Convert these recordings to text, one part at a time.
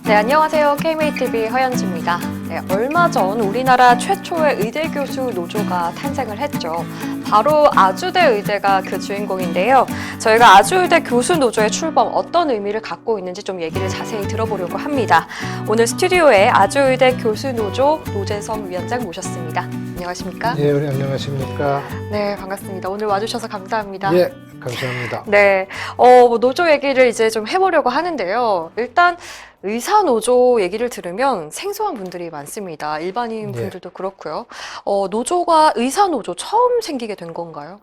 네, 안녕하세요. KMATV 허연주입니다. 네, 얼마 전 우리나라 최초의 의대 교수 노조가 탄생을 했죠. 바로 아주대 의대가 그 주인공인데요. 저희가 아주의대 교수 노조의 출범 어떤 의미를 갖고 있는지 좀 얘기를 자세히 들어보려고 합니다. 오늘 스튜디오에 아주의대 교수 노조 노재성 위원장 모셨습니다. 안녕하십니까? 예, 안녕하십니까? 네, 반갑습니다. 오늘 와주셔서 감사합니다. 예, 감사합니다. 네, 노조 얘기를 이제 좀 해보려고 하는데요. 일단 의사 노조 얘기를 들으면 생소한 분들이 많습니다. 일반인 분들도 그렇고요. 노조가 의사 노조 처음 생기게 된 건가요?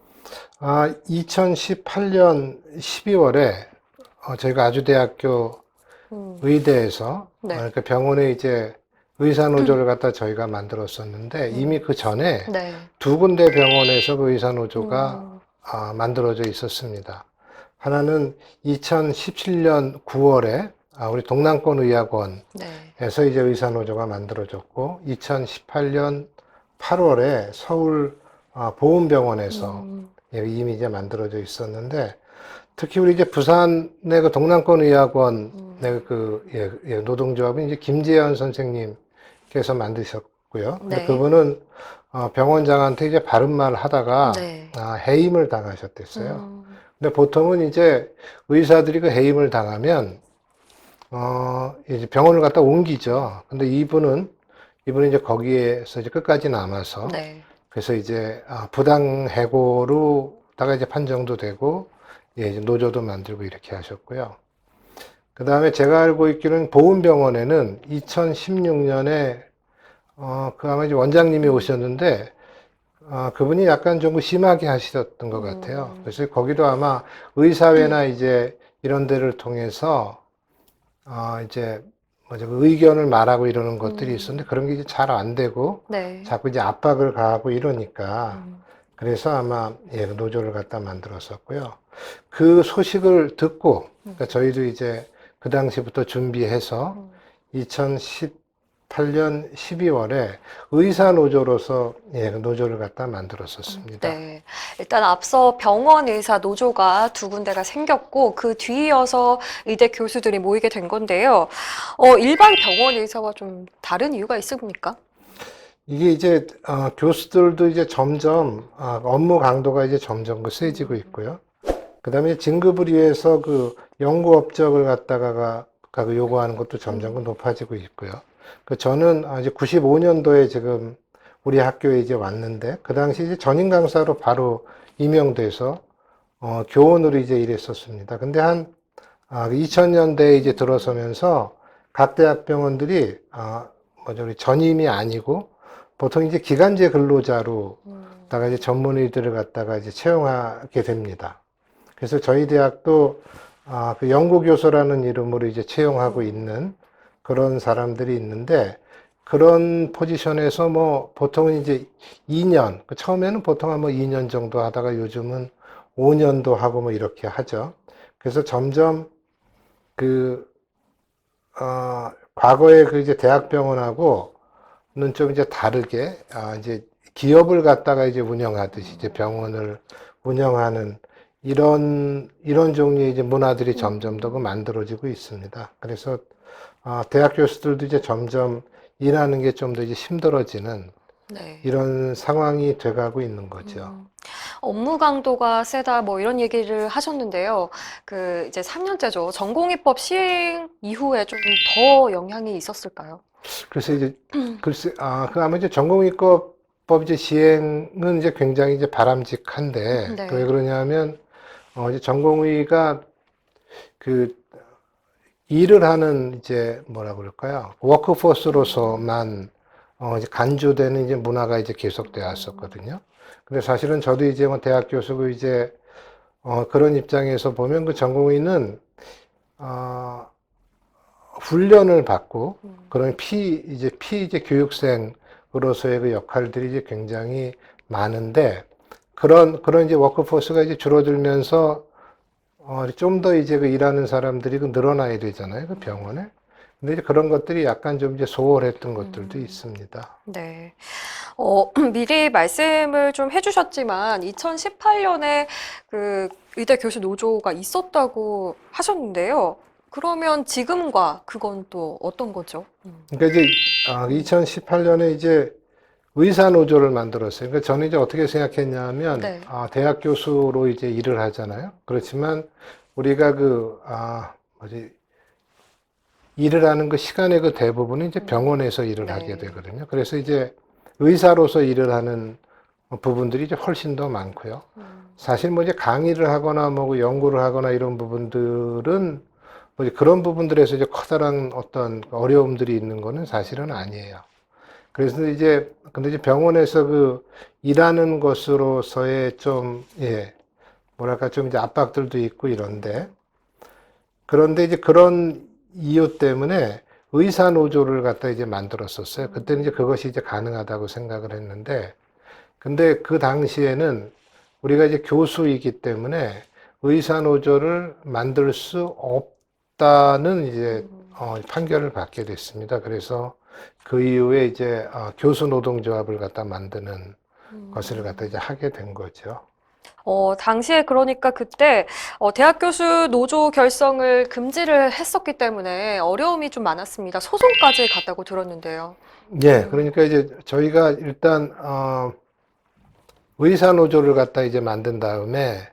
2018년 12월에 저희가 아주대학교 의대에서 네. 그러니까 병원에 이제 의사 노조를 갖다 저희가 만들었었는데 이미 그 전에 네. 두 군데 병원에서 그 의사 노조가 만들어져 있었습니다. 하나는 2017년 9월에 우리 동남권 의학원에서 네. 이제 의사 노조가 만들어졌고 2018년 8월에 서울 보훈병원에서 이미 이제 만들어져 있었는데 특히 우리 이제 부산의 그 동남권 의학원의 노동조합은 이제 김재현 선생님께서 만드셨고요. 근데 네. 그분은 병원장한테 이제 바른말 하다가 네. 해임을 당하셨댔어요. 근데 보통은 이제 의사들이 그 해임을 당하면 이제 병원을 갖다 옮기죠. 근데 이분은 이제 거기에서 이제 끝까지 남아서 네. 그래서 이제 부당해고로다가 이제 판정도 되고 이제 노조도 만들고 이렇게 하셨고요. 그 다음에 제가 알고 있기로는 보훈병원에는 2016년에 그 아마 이제 원장님이 오셨는데 그분이 약간 좀 심하게 하셨던 것 같아요. 그래서 거기도 아마 의사회나 이제 이런 데를 통해서 이제 의견을 말하고 이러는 것들이 있었는데 그런 게 이제 잘 안 되고 네. 자꾸 이제 압박을 가하고 이러니까 그래서 아마 노조를 갖다 만들었었고요. 그 소식을 듣고 그러니까 저희도 이제 그 당시부터 준비해서 2018년 12월에 의사 노조로서 노조를 갖다 만들었었습니다. 네. 일단 앞서 병원 의사 노조가 두 군데가 생겼고 그 뒤이어서 의대 교수들이 모이게 된 건데요. 일반 병원 의사와 좀 다른 이유가 있습니까? 이게 이제 교수들도 이제 점점 업무 강도가 이제 점점 세지고 있고요. 그다음에 진급을 위해서 그 연구 업적을 갖다가 요구하는 것도 점점 높아지고 있고요. 저는 이제 95년도에 지금 우리 학교에 이제 왔는데 그 당시 이제 전임 강사로 바로 임용돼서 교원으로 이제 일했었습니다. 근데 한 2000년대에 이제 들어서면서 각 대학병원들이 전임이 아니고 보통 이제 기간제 근로자로다가 이제 전문의들을 갖다가 이제 채용하게 됩니다. 그래서 저희 대학도 그 연구교수라는 이름으로 이제 채용하고 있는 그런 사람들이 있는데 그런 포지션에서 뭐 보통은 이제 2년, 처음에는 보통 한 2년 정도 하다가 요즘은 5년도 하고 뭐 이렇게 하죠. 그래서 점점 과거에 그 이제 대학병원하고는 좀 이제 다르게 이제 기업을 갖다가 이제 운영하듯이 이제 병원을 운영하는 이런 종류의 이제 문화들이 점점 더 만들어지고 있습니다. 그래서 대학 교수들도 이제 점점 일하는 게 좀 더 이제 힘들어지는 이런 상황이 돼가고 있는 거죠. 업무 강도가 세다 뭐 이런 얘기를 하셨는데요. 그 이제 3년째죠. 전공의법 시행 이후에 좀 더 영향이 있었을까요? 그래서 이제 글쎄 아마 이제 전공의법 이제 시행은 이제 굉장히 이제 바람직한데 네. 왜 그러냐면 이제 전공의가 그 일을 하는 이제 뭐라 그럴까요? 워크포스로서만 이제 간주되는 이제 문화가 이제 계속되어 왔었거든요. 근데 사실은 저도 이제 대학 교수고 이제 그런 입장에서 보면 그 전공의는 훈련을 받고 그런 이제 교육생으로서의 그 역할들이 이제 굉장히 많은데 그런 이제 워크포스가 이제 줄어들면서 좀 더 이제 그 일하는 사람들이 늘어나야 되잖아요, 그 병원에. 근데 이제 그런 것들이 약간 좀 이제 소홀했던 것들도 있습니다. 네. 미리 말씀을 좀 해주셨지만 2018년에 그 의대 교수 노조가 있었다고 하셨는데요. 그러면 지금과 그건 또 어떤 거죠? 그러니까 이제 2018년에 이제 의사 노조를 만들었어요. 그러니까 저는 이제 어떻게 생각했냐면 네. 대학 교수로 이제 일을 하잖아요. 그렇지만 우리가 뭐지 일을 하는 그 시간의 그 대부분은 이제 병원에서 일을 네. 하게 되거든요. 그래서 이제 의사로서 일을 하는 부분들이 이제 훨씬 더 많고요. 사실 뭐 이제 강의를 하거나 뭐 연구를 하거나 이런 부분들은 뭐 이제 그런 부분들에서 이제 커다란 어떤 어려움들이 있는 거는 사실은 아니에요. 그래서 이제 근데 이제 병원에서 그 일하는 것으로서의 좀 뭐랄까 좀 이제 압박들도 있고 이런데 그런데 이제 그런 이유 때문에 의사 노조를 갖다 이제 만들었었어요. 그때는 이제 그것이 이제 가능하다고 생각을 했는데 근데 그 당시에는 우리가 이제 교수이기 때문에 의사 노조를 만들 수 없다는 이제 판결을 받게 됐습니다. 그래서 그 이후에 이제 교수 노동조합을 갖다 만드는 것을 갖다 이제 하게 된 거죠. 당시에 그러니까 그때 대학 교수 노조 결성을 금지를 했었기 때문에 어려움이 좀 많았습니다. 소송까지 갔다고 들었는데요. 예, 그러니까 이제 저희가 일단 의사 노조를 갖다 이제 만든 다음에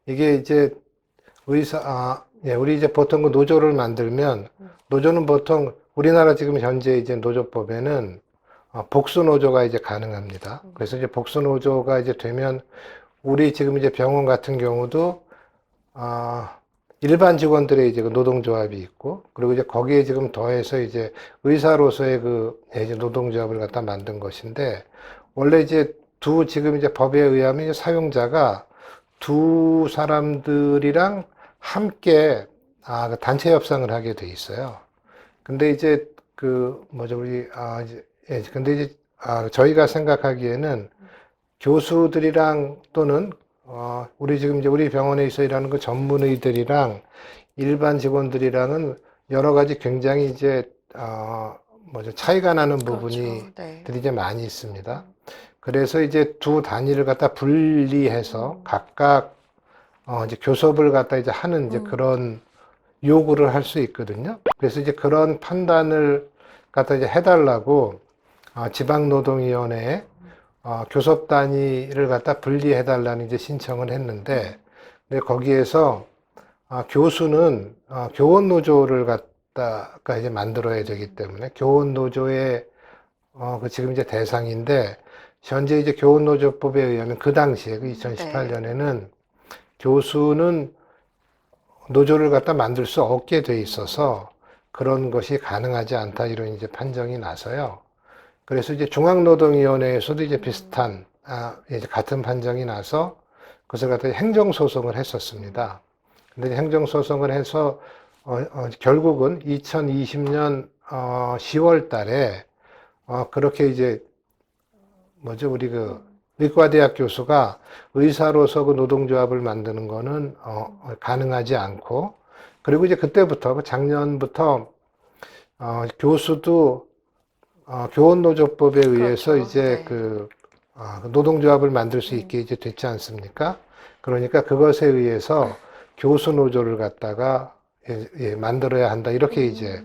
이게 이제 우리 이제 보통 그 노조를 만들면 노조는 보통 우리나라 지금 현재 이제 노조법에는 복수 노조가 이제 가능합니다. 그래서 이제 복수 노조가 이제 되면 우리 지금 이제 병원 같은 경우도 일반 직원들의 이제 그 노동조합이 있고 그리고 이제 거기에 지금 더해서 이제 의사로서의 이제 노동조합을 갖다 만든 것인데 원래 이제 지금 이제 법에 의하면 이제 사용자가 두 사람들이랑 함께 그 단체 협상을 하게 돼 있어요. 근데 이제 근데 이제 저희가 생각하기에는 교수들이랑 또는 우리 지금 이제 우리 병원에 있어 일하는 그 전문의들이랑 일반 직원들이랑은 여러 가지 굉장히 이제 차이가 나는 부분이 네. 이제 많이 있습니다. 그래서 이제 두 단위를 갖다 분리해서 각각 이제 교섭을 갖다 이제 하는 이제 그런 요구를 할 수 있거든요. 그래서 이제 그런 판단을 갖다 이제 해달라고 지방노동위원회에 교섭 단위를 갖다 분리해달라는 이제 신청을 했는데, 근데 거기에서 교수는 교원 노조를 갖다가 이제 만들어야 되기 때문에 교원 노조의 지금 이제 대상인데 현재 이제 교원노조법에 의하면 그 당시에 그 2018년에는 교수는 노조를 갖다 만들 수 없게 돼 있어서 그런 것이 가능하지 않다 이런 이제 판정이 나서요. 그래서 이제 중앙노동위원회에서도 이제 비슷한 이제 같은 판정이 나서 그것을 갖다 행정소송을 했었습니다. 근데 행정소송을 해서 결국은 2020년 10월 달에 그렇게 이제 우리 의과대학 교수가 의사로서 그 노동조합을 만드는 거는 가능하지 않고 그리고 이제 그때부터 작년부터 교수도 교원노조법에 의해서 그렇죠. 이제 네. 노동조합을 만들 수 있게 이제 됐지 않습니까? 그러니까 그것에 의해서 교수 노조를 갖다가 만들어야 한다 이렇게 이제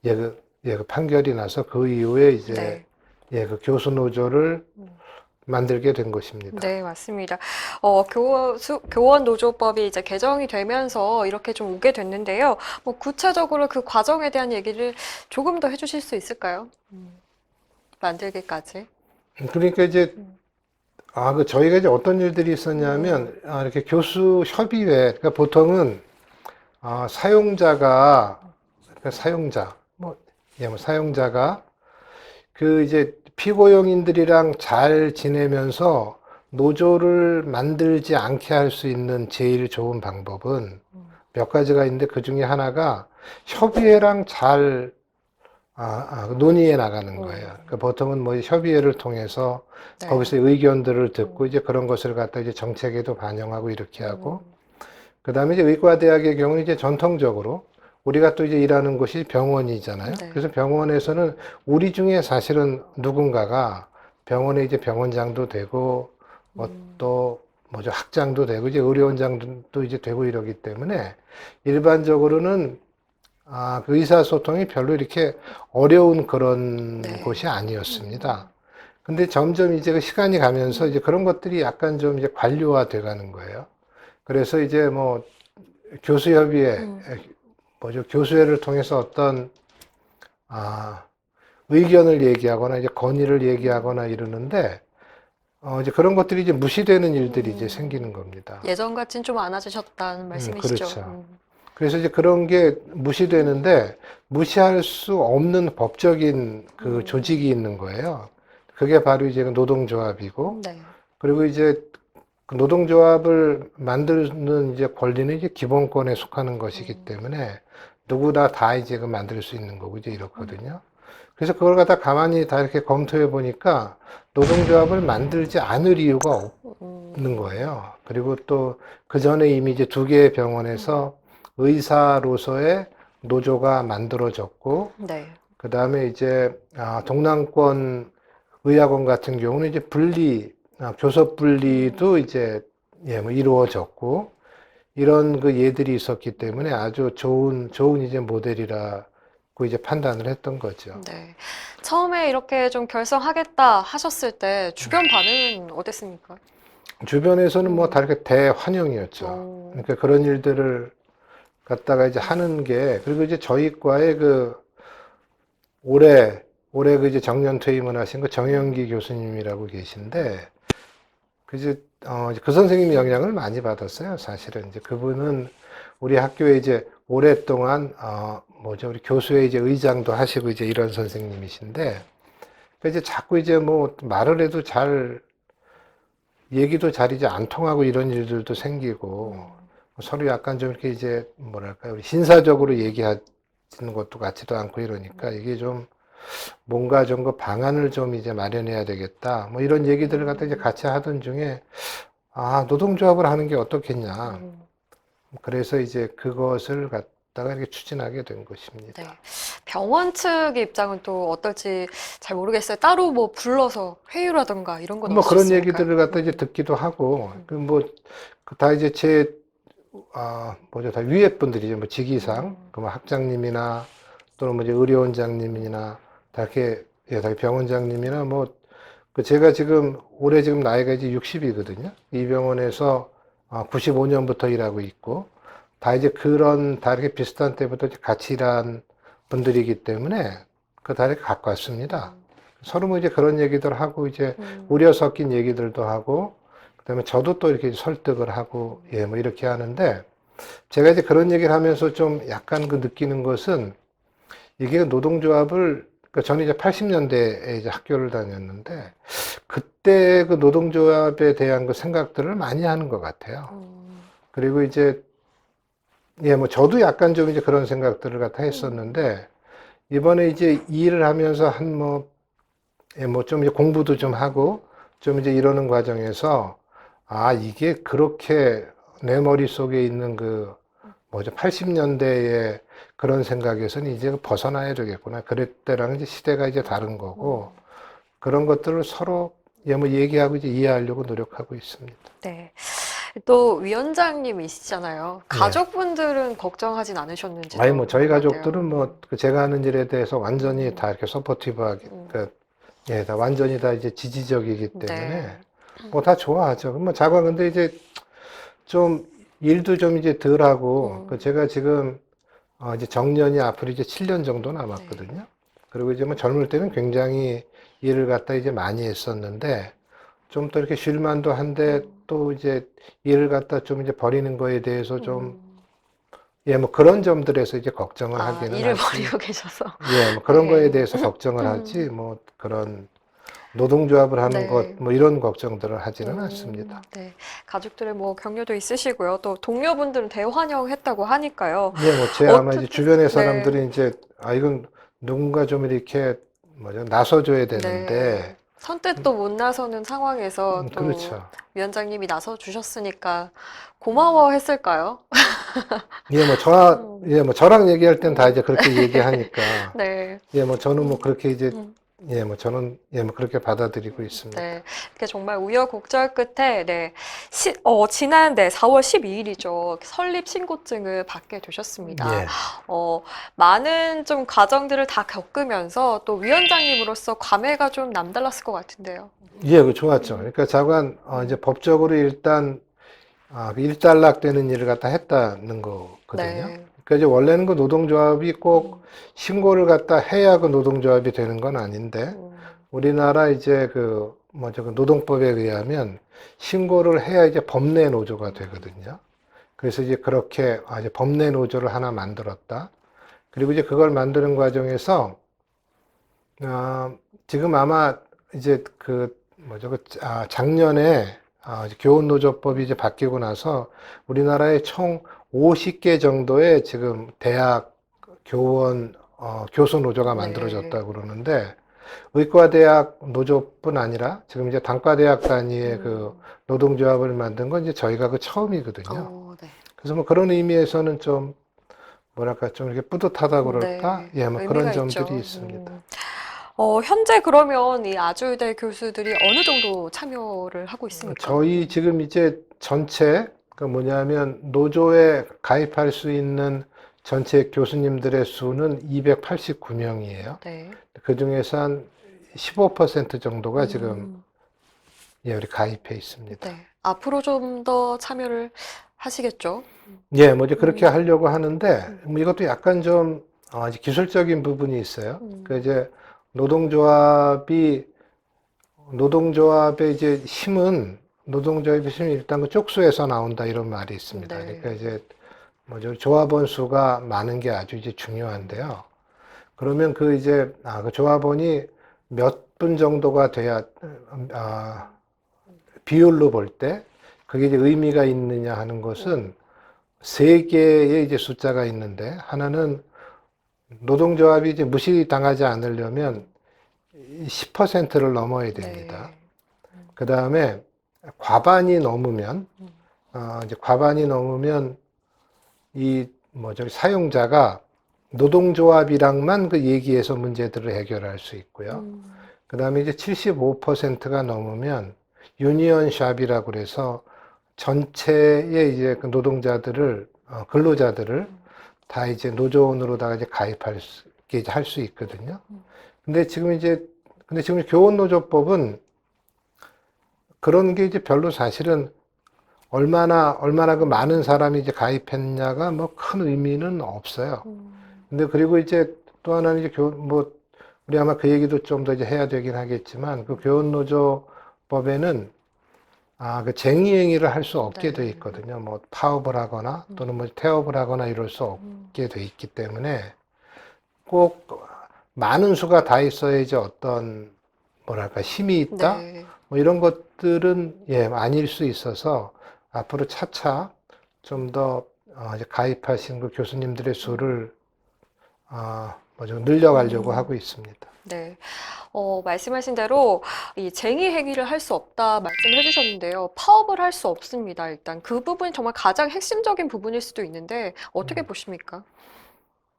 그 판결이 나서 그 이후에 이제 그 교수 노조를 만들게 된 것입니다. 네, 맞습니다. 교원 노조법이 이제 개정이 되면서 이렇게 좀 오게 됐는데요. 뭐 구체적으로 그 과정에 대한 얘기를 조금 더 해주실 수 있을까요? 만들기까지. 그러니까 이제 저희가 이제 어떤 일들이 있었냐면 이렇게 교수 협의회 그러니까 보통은 사용자가 사용자가 그 이제 피고용인들이랑 잘 지내면서 노조를 만들지 않게 할 수 있는 제일 좋은 방법은 몇 가지가 있는데 그 중에 하나가 협의회랑 잘 논의해 나가는 거예요. 그러니까 보통은 뭐 협의회를 통해서 네. 거기서 의견들을 듣고 이제 그런 것을 갖다 이제 정책에도 반영하고 이렇게 하고 그다음에 이제 의과대학의 경우는 이제 전통적으로 우리가 또 이제 일하는 곳이 병원이잖아요. 네. 그래서 병원에서는 우리 중에 사실은 누군가가 병원에 이제 병원장도 되고 또 뭐죠, 학장도 되고, 이제 의료원장도 이제 되고 이러기 때문에 일반적으로는 그 의사소통이 별로 이렇게 어려운 그런 네. 곳이 아니었습니다. 근데 점점 이제 그 시간이 가면서 이제 그런 것들이 약간 좀 이제 관료화 돼 가는 거예요. 그래서 이제 뭐 교수협의회, 뭐죠, 교수회를 통해서 어떤, 의견을 얘기하거나 이제 건의를 얘기하거나 이러는데, 이제 그런 것들이 이제 무시되는 일들이 이제 생기는 겁니다. 예전 같진 좀 많아지셨다는 말씀이시죠? 그렇죠. 그래서 이제 그런 게 무시되는데 무시할 수 없는 법적인 그 조직이 있는 거예요. 그게 바로 이제 그 노동조합이고, 네. 그리고 이제 그 노동조합을 만드는 이제 권리는 이제 기본권에 속하는 것이기 때문에 누구나 다 이제 그 만들 수 있는 거고 이제 이렇거든요. 그래서 그걸 갖다 가만히 다 이렇게 검토해 보니까 노동조합을 만들지 않을 이유가 없는 거예요. 그리고 또 그 전에 이미 이제 두 개의 병원에서 의사로서의 노조가 만들어졌고, 네. 그 다음에 이제 동남권 의학원 같은 경우는 이제 교섭 분리도 이제 뭐 이루어졌고, 이런 그 예들이 있었기 때문에 아주 좋은 이제 모델이라고 이제 판단을 했던 거죠. 네. 처음에 이렇게 좀 결성하겠다 하셨을 때 주변 반응은 어땠습니까? 주변에서는 뭐 다 이렇게 대환영이었죠. 그러니까 그런 일들을 갖다가 이제 하는 게, 그리고 이제 저희 과에 그 올해 그 이제 정년 퇴임을 하신 그 정영기 교수님이라고 계신데, 그 선생님이 영향을 많이 받았어요. 사실은 이제 그분은 우리 학교에 이제 오랫동안 뭐죠, 우리 교수회 이제 의장도 하시고 이제 이런 선생님이신데, 그 이제 자꾸 이제 뭐 말을 해도 얘기도 잘 이제 안 통하고 이런 일들도 생기고, 서로 약간 좀 이렇게 이제 뭐랄까요, 우리 신사적으로 얘기하는 것도 같지도 않고 이러니까 이게 좀 뭔가 좀 그 방안을 좀 이제 마련해야 되겠다. 뭐 이런 얘기들을 갖다 이제 같이 하던 중에 노동조합을 하는 게 어떻겠냐. 그래서 이제 그것을 갖다가 이렇게 추진하게 된 것입니다. 네. 병원 측의 입장은 또 어떨지 잘 모르겠어요. 따로 뭐 불러서 회유라던가 이런 건 뭐 그런 없으셨습니까? 얘기들을 갖다 이제 듣기도 하고, 다 이제 뭐죠, 다 위에 분들이죠. 뭐 직위상, 그 뭐 학장님이나 또는 뭐 이제 의료원장님이나 다 이렇게, 다 병원장님이나 제가 지금 올해 지금 나이가 이제 60이거든요. 이 병원에서 95년부터 일하고 있고, 다 이제 다 이렇게 비슷한 때부터 이제 같이 일한 분들이기 때문에 다 이렇게 가깝습니다. 서로 뭐 이제 그런 얘기들 하고 이제 우려 섞인 얘기들도 하고, 그다음에 저도 또 이렇게 설득을 하고, 뭐 이렇게 하는데, 제가 이제 그런 얘기를 하면서 좀 약간 그 느끼는 것은, 이게 노동조합을, 그러니까 저는 이제 80년대에 이제 학교를 다녔는데, 그때 그 노동조합에 대한 그 생각들을 많이 하는 것 같아요. 그리고 이제, 뭐 저도 약간 좀 이제 그런 생각들을 갖다 했었는데, 이번에 이제 이 일을 하면서 좀 이제 공부도 좀 하고, 좀 이제 이러는 과정에서, 이게 그렇게 내 머릿속에 있는 80년대의 그런 생각에서는 이제 벗어나야 되겠구나. 그때랑 이제 시대가 이제 다른 거고, 그런 것들을 서로 뭐 얘기하고 이제 이해하려고 노력하고 있습니다. 네. 또 위원장님이시잖아요. 가족분들은 걱정하진 않으셨는지. 뭐 저희 가족들은 제가 하는 일에 대해서 완전히 다 이렇게 서포티브하게, 다 완전히 다 이제 지지적이기 때문에 다 좋아하죠. 근데 이제 좀 일도 좀 이제 덜 하고, 제가 지금 이제 정년이 앞으로 이제 7년 정도 남았거든요. 그리고 이제 젊을 때는 굉장히 일을 갖다 이제 많이 했었는데, 좀 더 이렇게 쉴만도 한데, 또 이제 일을 갖다 좀 이제 버리는 거에 대해서 좀, 뭐 그런 점들에서 이제 걱정을 하기는 일을 하지. 버리고 계셔서. 뭐 그런 거에 대해서 걱정을 하지, 뭐 그런 노동조합을 하는 것, 뭐 이런 걱정들을 하지는 않습니다. 네. 가족들의 뭐 격려도 있으시고요. 또 동료분들은 대환영했다고 하니까요. 아마 이제 주변의 사람들이 이제, 이건 누군가 좀 이렇게, 나서줘야 되는데. 선뜻 또 못 나서는 상황에서 또 그렇죠. 위원장님이 나서 주셨으니까 고마워했을까요? 저랑 얘기할 땐 다 이제 그렇게 얘기하니까. 네. 저는 뭐 그렇게 이제 예, 뭐 저는 예, 뭐 그렇게 받아들이고 있습니다. 네, 이렇게 정말 우여곡절 끝에 지난 4월 12일이죠. 설립 신고증을 받게 되셨습니다. 예. 많은 좀 과정들을 다 겪으면서 또 위원장님으로서 감회가 좀 남달랐을 것 같은데요. 예, 그 좋았죠. 그러니까 자관 이제 법적으로 일단 그 일단락되는 일을 갖다 했다는 거거든요. 네. 그러니까 이제 원래는 그 노동조합이 꼭 신고를 갖다 해야 그 노동조합이 되는 건 아닌데 음, 우리나라 이제 그 뭐죠 그 노동법에 의하면 신고를 해야 이제 법내 노조가 되거든요. 그래서 이제 그렇게 이제 법내 노조를 하나 만들었다. 그리고 이제 그걸 만드는 과정에서 지금 아마 이제 그 뭐죠 작년에 이제 교원노조법이 이제 바뀌고 나서 우리나라에 총 50개 정도의 지금 대학 교원 교수 노조가 네. 만들어졌다고 그러는데 의과대학 노조뿐 아니라 지금 이제 단과대학 단위의 그 노동조합을 만든 건 이제 저희가 그 처음이거든요. 네. 그래서 뭐 그런 의미에서는 좀 뭐랄까 좀 이렇게 뿌듯하다고 그럴까? 네, 예, 뭐 그런 의미가 점들이 있죠. 있습니다. 현재 그러면 이 아주의대 교수들이 어느 정도 참여를 하고 있습니까? 저희 지금 이제 전체 그 뭐냐면 노조에 가입할 수 있는 전체 교수님들의 수는 289명이에요. 네. 그 중에서 한 15% 정도가 지금 음, 예, 우리 가입해 있습니다. 네. 앞으로 좀 더 참여를 하시겠죠? 예, 뭐 이제 그렇게 음. 하려고 하는데 뭐 이것도 약간 좀 이제 기술적인 부분이 있어요. 그 이제 노동조합이 노동조합의 이제 힘은 노동조합의 힘이 일단 그 쪽수에서 나온다 이런 말이 있습니다. 네. 그러니까 이제 뭐죠 조합원 수가 많은 게 아주 이제 중요한데요. 그러면 그 이제 그 조합원이 몇 분 정도가 돼야 비율로 볼 때 그게 이제 의미가 있느냐 하는 것은 세 개의 이제 숫자가 있는데 하나는 노동조합이 이제 무시당하지 않으려면 10%를 넘어야 됩니다. 네. 그 다음에 과반이 넘으면 이제 과반이 넘으면 이 뭐죠 사용자가 노동조합이랑만 그 얘기해서 문제들을 해결할 수 있고요. 그 다음에 이제 75%가 넘으면 유니언 샵이라고 그래서 전체의 이제 그 노동자들을 근로자들을 다 이제 노조원으로다가 이제 가입할 수 있게 할 수 있거든요. 근데 지금 교원노조법은 그런 게 이제 별로 사실은 얼마나 그 많은 사람이 이제 가입했냐가 뭐 큰 의미는 없어요. 근데 그리고 이제 또 하나는 이제 우리 아마 그 얘기도 좀 더 이제 해야 되긴 하겠지만 그 교원노조법에는 그 쟁의행위를 할 수 없게 돼 있거든요. 뭐 파업을 하거나 또는 뭐 태업을 하거나 이럴 수 없게 돼 있기 때문에 꼭 많은 수가 다 있어야지 어떤 뭐랄까 힘이 있다 네. 뭐 이런 것들은 예 아닐 수 있어서 앞으로 차차 좀 더 이제 가입하신 그 교수님들의 수를 뭐좀 늘려가려고 하고 있습니다. 네. 말씀하신 대로 이 쟁의 행위를 할 수 없다 말씀을 해주셨는데요. 파업을 할 수 없습니다. 일단 그 부분이 정말 가장 핵심적인 부분일 수도 있는데 어떻게 보십니까?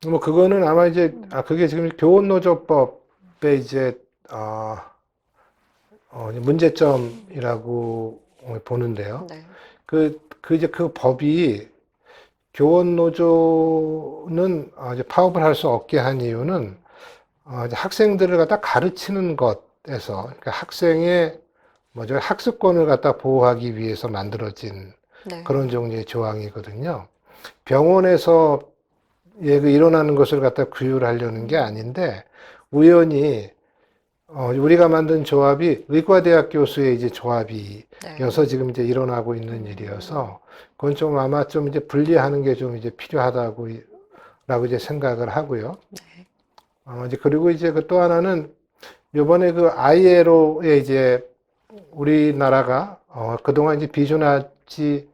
뭐 그거는 아마 이제 그게 지금 교원노조법에 이제 문제점이라고 보는데요. 네. 이제 그 법이 교원노조는 이제 파업을 할 수 없게 한 이유는 이제 학생들을 갖다 가르치는 것에서 그러니까 학생의 뭐죠 학습권을 갖다 보호하기 위해서 만들어진 네. 그런 종류의 조항이거든요. 병원에서 그 일어나는 것을 갖다 규율하려는 게 아닌데 우연히 우리가 만든 조합이 의과대학 교수의 이제 조합이어서 네. 지금 이제 일어나고 있는 일이어서 그건 좀 아마 좀 이제 분리하는 게 좀 이제 필요하다고 라고 이제 생각을 하고요. 네. 이제 그리고 이제 그 또 하나는 요번에 그 ILO에 이제 우리나라가 그동안 이제 비준하지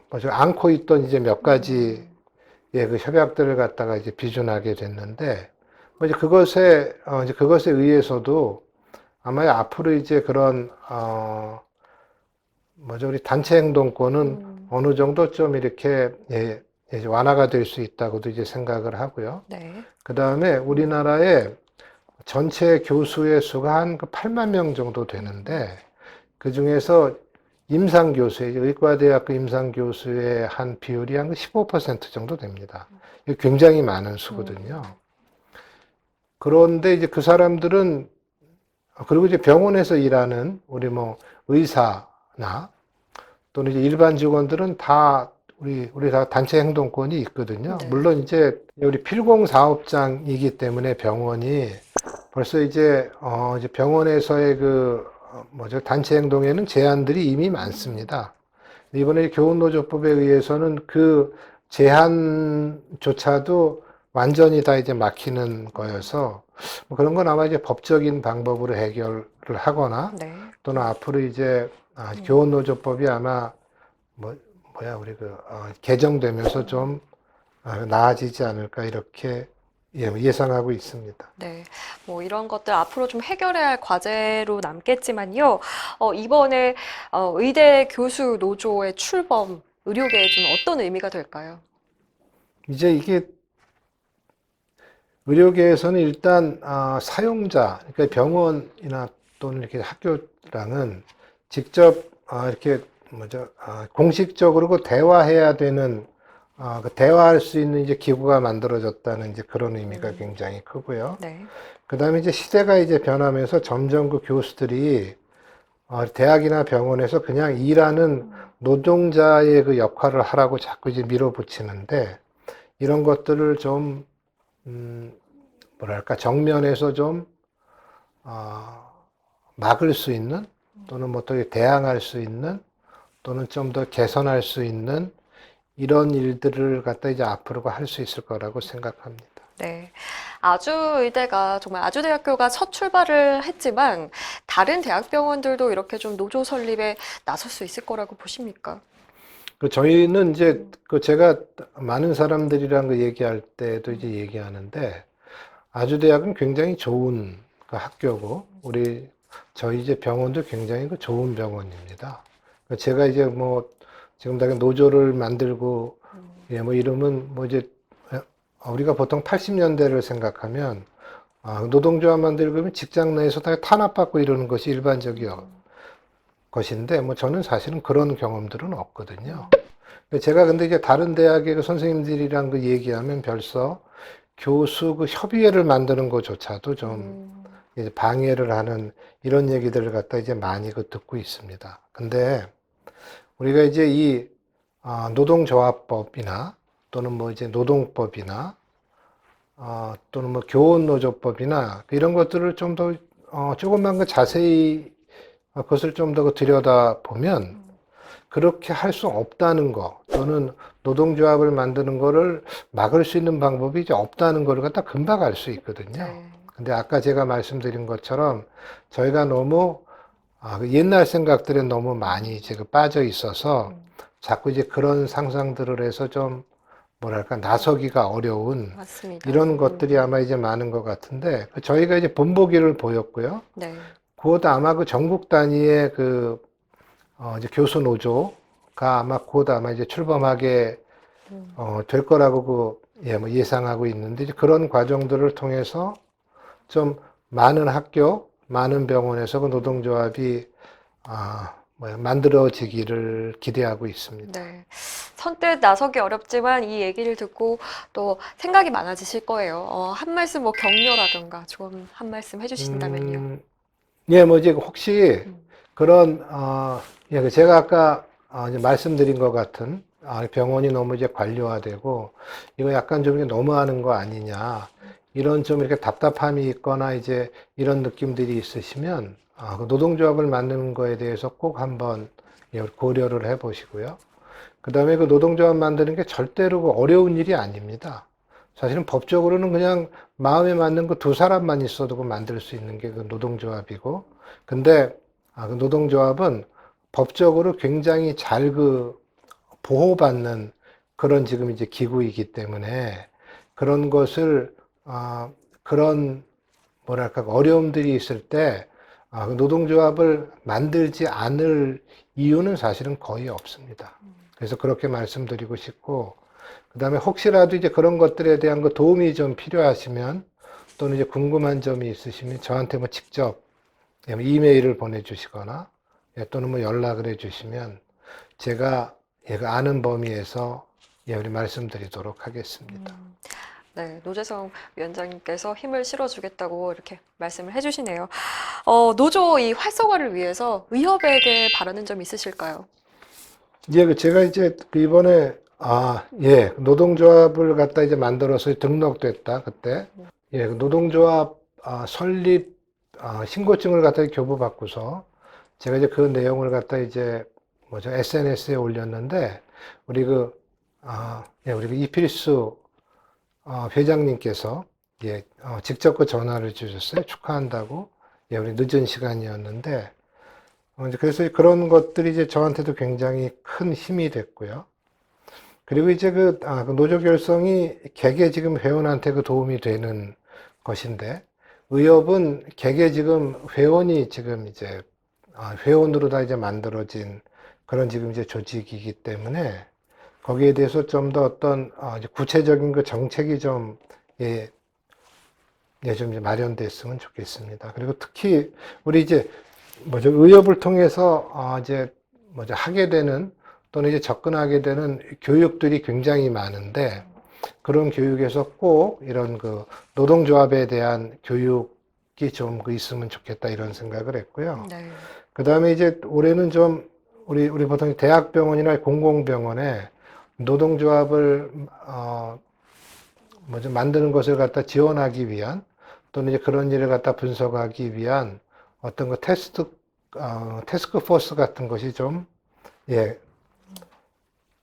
뭐죠 않고 있던 이제 몇 가지 그 협약들을 갖다가 이제 비준하게 됐는데 뭐 이제 그것에 의해서도 아마 앞으로 이제 그런 뭐죠 우리 단체 행동권은 어느 정도 좀 이렇게 이제 완화가 될 수 있다고도 이제 생각을 하고요. 네. 그 다음에 우리나라에 전체 교수의 수가 한 8만 명 정도 되는데 그 중에서 임상교수의 의과대학교 임상교수의 한 비율이 한 15% 정도 됩니다. 이게 굉장히 많은 수거든요. 그런데 이제 그 사람들은 그리고 이제 병원에서 일하는 우리 뭐 의사나 또는 이제 일반 직원들은 다 우리 다 단체 행동권이 있거든요. 네. 물론 이제 우리 필공 사업장이기 때문에 병원이 벌써 이제 병원에서의 뭐죠 단체 행동에는 제한들이 이미 많습니다. 이번에 교훈노조법에 의해서는 그 제한조차도 완전히 다 이제 막히는 거여서 뭐 그런 건 아마 이제 법적인 방법으로 해결을 하거나 네. 또는 앞으로 이제 교훈노조법이 아마 개정되면서 좀 나아지지 않을까 이렇게 예상하고 있습니다. 네, 뭐 이런 것들 앞으로 좀 해결해야 할 과제로 남겠지만요. 이번에 의대 교수 노조의 출범, 의료계에 좀 어떤 의미가 될까요? 이제 이게 의료계에서는 일단 사용자, 그러니까 병원이나 또는 이렇게 학교랑은 직접 이렇게 공식적으로 그 대화해야 되는 그 대화할 수 있는 이제 기구가 만들어졌다는 이제 그런 의미가 굉장히 크고요. 네. 그다음에 이제 시대가 이제 변하면서 점점 그 교수들이 대학이나 병원에서 그냥 일하는 노동자의 그 역할을 하라고 자꾸 이제 밀어붙이는데 이런 것들을 좀 정면에서 좀 막을 수 있는 또는 뭐 또 대항할 수 있는 또는 좀 더 개선할 수 있는 이런 일들을 갖다 이제 앞으로 할 수 있을 거라고 생각합니다. 네. 아주의대가 정말 아주대학교가 첫 출발을 했지만 다른 대학병원들도 이렇게 좀 노조 설립에 나설 수 있을 거라고 보십니까? 저희는 이제 제가 많은 사람들이랑 얘기할 때도 이제 얘기하는데 아주대학은 굉장히 좋은 학교고 저희 이제 병원도 굉장히 좋은 병원입니다. 제가 이제 뭐 지금 다 노조를 만들고 뭐 이러면 뭐 이제 우리가 보통 80년대를 생각하면 노동조합 만들고 그러면 직장 내에서 다 탄압받고 이러는 것이 일반적이요. 것인데 뭐 저는 사실은 그런 경험들은 없거든요. 제가 근데 이제 다른 대학의 선생님들이랑 얘기하면 벌써 교수 협의회를 만드는 것조차도 좀 이제 방해를 하는 이런 얘기들을 갖다 이제 많이 듣고 있습니다. 근데 우리가 이제 이 노동조합법이나 또는 뭐 이제 노동법이나 또는 뭐 교원노조법이나 이런 것들을 좀 더 조금만 자세히 그것을 좀 더 들여다보면 그렇게 할 수 없다는 거 또는 노동조합을 만드는 거를 막을 수 있는 방법이 이제 없다는 걸 갖다 금방 알 수 있거든요. 네. 근데 아까 제가 말씀드린 것처럼 저희가 너무 그 옛날 생각들에 너무 많이 이제 빠져 있어서 자꾸 이제 그런 상상들을 해서 좀 나서기가 어려운 맞습니다. 이런 것들이 아마 이제 많은 것 같은데 저희가 이제 본보기를 보였고요. 네. 곧 아마 그 전국 단위의 이제 교수 노조가 곧 아마 이제 출범하게 될 거라고 뭐 예상하고 있는데 이제 그런 과정들을 통해서 좀 많은 학교, 많은 병원에서 그 노동조합이 만들어지기를 기대하고 있습니다. 네. 선뜻 나서기 어렵지만 이 얘기를 듣고 또 생각이 많아지실 거예요. 한 말씀 뭐 격려라든가 좀 한 말씀 해주신다면요. 예, 뭐 이제 혹시 그런 제가 아까 이제 말씀드린 것 같은 병원이 너무 이제 관료화되고 이거 약간 좀 너무하는 거 아니냐 이런 좀 이렇게 답답함이 있거나 이제 이런 느낌들이 있으시면 그 노동조합을 만드는 거에 대해서 꼭 한번 고려를 해보시고요. 그 다음에 그 노동조합 만드는 게 절대로 어려운 일이 아닙니다. 사실은 법적으로는 그냥 마음에 맞는 그 두 사람만 있어도 만들 수 있는 게 그 노동조합이고, 근데 그 노동조합은 법적으로 굉장히 잘 보호받는 그런 지금 이제 기구이기 때문에 그런 것을 그런 어려움들이 있을 때 노동조합을 만들지 않을 이유는 사실은 거의 없습니다. 그래서 그렇게 말씀드리고 싶고, 그 다음에 혹시라도 이제 그런 것들에 대한 도움이 좀 필요하시면 또는 이제 궁금한 점이 있으시면 저한테 뭐 직접 이메일을 보내주시거나 또는 뭐 연락을 해주시면 제가 아는 범위에서 우리 말씀드리도록 하겠습니다. 네, 노재성 위원장님께서 힘을 실어주겠다고 이렇게 말씀을 해주시네요. 노조 이 활성화를 위해서 의협에게 바라는 점 있으실까요? 제가 이제 이번에 노동조합을 갖다 이제 만들어서 등록됐다 그때 그 노동조합 설립 신고증을 갖다 교부받고서 제가 이제 그 내용을 갖다 이제 SNS에 올렸는데 우리 우리 이필수 회장님께서 직접 그 전화를 주셨어요. 축하한다고. 우리 늦은 시간이었는데 이제 그래서 그런 것들이 이제 저한테도 굉장히 큰 힘이 됐고요. 그리고 이제 그 노조 결성이 개개 지금 회원한테 그 도움이 되는 것인데 의협은 개개 지금 회원이 지금 이제 회원으로 다 이제 만들어진 그런 지금 이제 조직이기 때문에 거기에 대해서 좀 더 어떤 이제 구체적인 그 정책이 좀 좀 이제 마련됐으면 좋겠습니다. 그리고 특히 우리 이제 의협을 통해서 이제 하게 되는 또는 이제 접근하게 되는 교육들이 굉장히 많은데 그런 교육에서 꼭 이런 그 노동조합에 대한 교육이 좀 있으면 좋겠다 이런 생각을 했고요. 네. 그 다음에 이제 올해는 좀 우리 보통 대학병원이나 공공병원에 노동조합을 좀 만드는 것을 갖다 지원하기 위한 또는 이제 그런 일을 갖다 분석하기 위한 어떤 그 태스크 포스 같은 것이 좀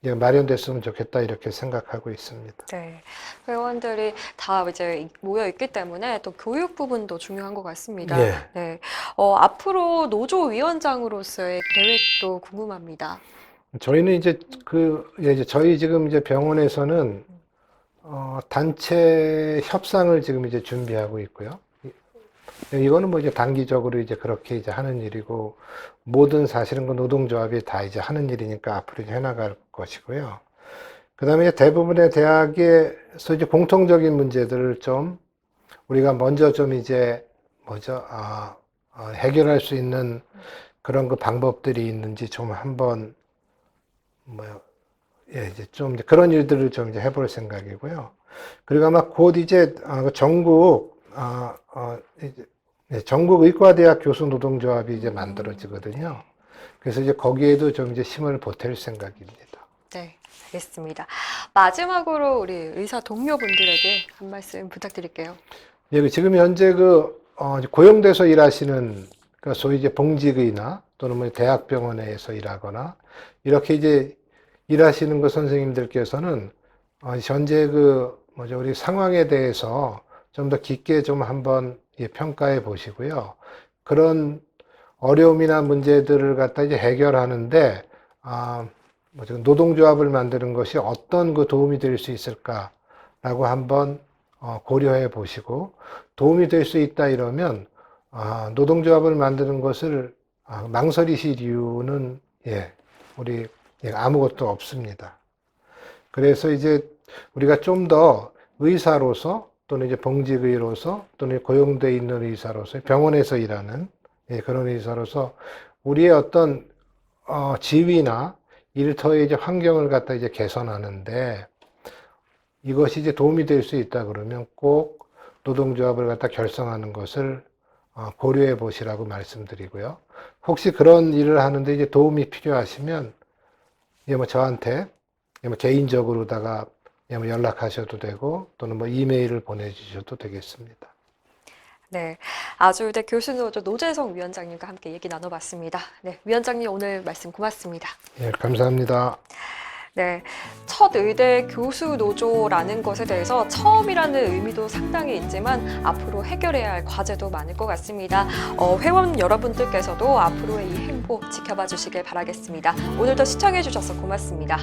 마련됐으면 좋겠다 이렇게 생각하고 있습니다. 네, 회원들이 다 이제 모여 있기 때문에 또 교육 부분도 중요한 것 같습니다. 예. 네, 앞으로 노조 위원장으로서의 계획도 궁금합니다. 저희는 이제 이제 저희 지금 이제 병원에서는 단체 협상을 지금 이제 준비하고 있고요. 이거는 뭐 이제 단기적으로 이제 그렇게 이제 하는 일이고 모든 사실은 그 노동조합이 다 이제 하는 일이니까 앞으로 이제 해나갈 것이고요. 그 다음에 대부분의 대학에서 이제 공통적인 문제들을 좀 우리가 먼저 좀 이제 해결할 수 있는 그런 그 방법들이 있는지 좀 한번 이제 좀 그런 일들을 좀 이제 해볼 생각이고요. 그리고 아마 곧 이제 전국 의과대학 교수 노동조합이 이제 만들어지거든요. 그래서 이제 거기에도 좀 이제 힘을 보탤 생각입니다. 네, 알겠습니다. 마지막으로 우리 의사 동료분들에게 한 말씀 부탁드릴게요. 지금 현재 고용돼서 일하시는 소위 이제 봉직의나 또는 뭐 대학병원에서 일하거나 이렇게 이제 일하시는 그 선생님들께서는 현재 우리 상황에 대해서 좀 더 깊게 좀 한번 평가해 보시고요. 그런 어려움이나 문제들을 갖다 이제 해결하는데 노동조합을 만드는 것이 어떤 그 도움이 될 수 있을까라고 한번 고려해 보시고 도움이 될 수 있다 이러면 노동조합을 만드는 것을 망설이실 이유는 우리 아무것도 없습니다. 그래서 이제 우리가 좀 더 의사로서 또는 이제 봉직의로서 또는 고용돼 있는 의사로서 병원에서 일하는 그런 의사로서 우리의 어떤 지위나 일터의 이제 환경을 갖다 이제 개선하는데 이것이 이제 도움이 될 수 있다 그러면 꼭 노동조합을 갖다 결성하는 것을 고려해 보시라고 말씀드리고요. 혹시 그런 일을 하는데 이제 도움이 필요하시면 저한테 개인적으로다가 연락하셔도 되고 또는 이메일을 보내주셔도 되겠습니다. 네, 아주의대 교수노조 노재성 위원장님과 함께 얘기 나눠봤습니다. 네, 위원장님 오늘 말씀 고맙습니다. 예, 감사합니다. 네, 첫 의대 교수 노조라는 것에 대해서 처음이라는 의미도 상당히 있지만 앞으로 해결해야 할 과제도 많을 것 같습니다. 회원 여러분들께서도 앞으로의 이 행보 지켜봐 주시길 바라겠습니다. 오늘도 시청해 주셔서 고맙습니다.